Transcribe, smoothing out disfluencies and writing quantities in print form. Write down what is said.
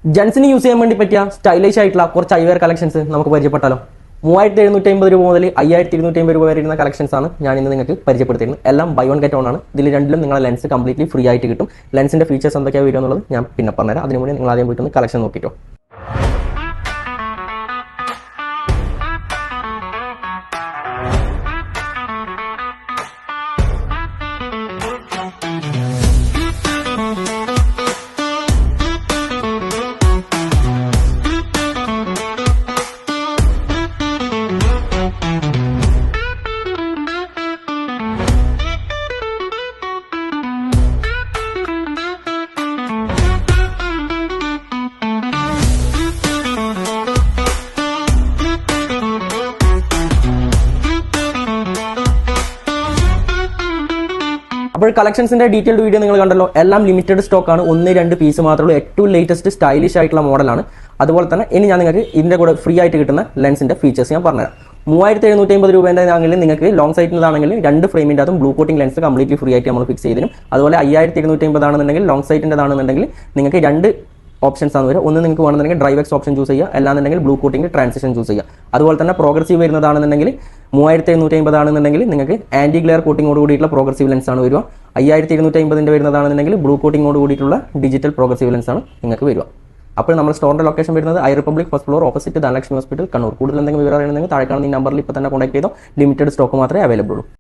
ജെൻസിന് use ചെയ്യാൻ വേണ്ടി പറ്റിയ സ്റ്റൈലിഷ് ആയിട്ടുള്ള കുറച്ച് ഐവെയർ കളക്ഷൻസ് നമുക്ക് പരിചയപ്പെട്ടാലോ. 3750 രൂപ മുതൽ 5250 രൂപ വരുന്ന കളക്ഷൻസ് ആണ് ഞാൻ ഇന്ന് നിങ്ങൾക്ക് പരിചയപ്പെടുത്തിയിരുന്നത്. എല്ലാം ബൈ വൺ ഗെറ്റ് ഓൺ ആണ്. ഇതിൽ രണ്ടിലും നിങ്ങളുടെ ലെൻസ് കംപ്ലീറ്റ്ലി ഫ്രീ ആയിട്ട് കിട്ടും. ലെൻസിന്റെ ഫീച്ചേഴ്സ് എന്തൊക്കെയാണ് വരിക എന്നുള്ളത് ഞാൻ പിന്നെ പറഞ്ഞുതരാം. അതിനു മുന്നേ നിങ്ങൾ ആദ്യം പോയിട്ട് കളക്ഷൻ നോക്കിട്ടോ. അപ്പോൾ കളക്ഷൻസിന്റെ ഡീറ്റെയിൽഡ് വീഡിയോ നിങ്ങൾ കണ്ടല്ലോ. എല്ലാം ലിമിറ്റഡ് സ്റ്റോക്ക് ആണ്. 1-2 പീസ് മാത്രമേ ഉള്ളൂ. ഏറ്റവും ലേറ്റസ്റ്റ് സ്റ്റൈലിഷ് ആയിട്ടുള്ള മോഡലാണ്. അതുപോലെ തന്നെ ഇനി ഞാൻ നിങ്ങൾക്ക് ഇതിന്റെ കൂടെ ഫ്രീ ആയിട്ട് കിട്ടുന്ന ലെൻസിന്റെ ഫീച്ചേഴ്സ് ഞാൻ പറഞ്ഞുതരാം. 3750 രൂപേന്റെ ആണെങ്കിൽ നിങ്ങൾക്ക് ലോങ് സൈറ്റിൻ്റെതാണെങ്കിൽ 2 ഫ്രെയിമിൻ്റെ അതും blue coating lens completely free ആയിട്ട് നമ്മൾ ഫിക്സ് ചെയ്തിരും. അതുപോലെ 5250 ആണെന്നുണ്ടെങ്കിൽ ലോങ് സൈറ്റിൻ്റെതാണെന്നുണ്ടെങ്കിൽ നിങ്ങൾക്ക് 2 ഓപ്ഷൻസ് ആണ് വരിക. ഒന്ന് നിങ്ങൾക്ക് വേണമെന്നുണ്ടെങ്കിൽ ഡ്രൈവ് എക്സ് ഓപ്ഷൻ ചൂസ് ചെയ്യുക, അല്ലാന്നുണ്ടെങ്കിൽ ബ്ലൂ കോട്ടിംഗ് ട്രാൻസിഷൻ ചൂസ് ചെയ്യുക. അതുപോലെ തന്നെ പ്രോഗ്രസീവ് വരുന്നതാണെന്നുണ്ടെങ്കിൽ 3750 ആണെന്നുണ്ടെങ്കിൽ നിങ്ങൾക്ക് ആന്റി ഗ്ലെയർ കോട്ടിങ്ങോട് കൂടിയിട്ടുള്ള പ്രോഗ്രസീവ് ലെൻസ് ആണ് വരിക. 5250 വരുന്നതാണെന്നുണ്ടെങ്കിൽ ബ്ലൂ കോട്ടിങ്ങോട് കൂടിയിട്ടുള്ള ഡിജിറ്റൽ പ്രോഗ്രസീവ് ലെൻസ് ആണ് നിങ്ങൾക്ക് വരിക. അപ്പോൾ നമ്മൾ സ്റ്റോറിന്റെ ലൊക്കേഷൻ വരുന്നത് I republic first floor opposite Dhanalakshmi hospital, Kannur. കൂടുതൽ എന്തെങ്കിലും വിവരം അറിയണമെങ്കിൽ താഴെ കാണുന്ന ഈ നമ്പറിൽ ഇപ്പോൾ തന്നെ കോൺടാക്ട് ചെയ്തോ. ലിമിറ്റഡ് സ്റ്റോക്ക് മാത്രമേ അവൈലബിൾ ഉള്ളൂ.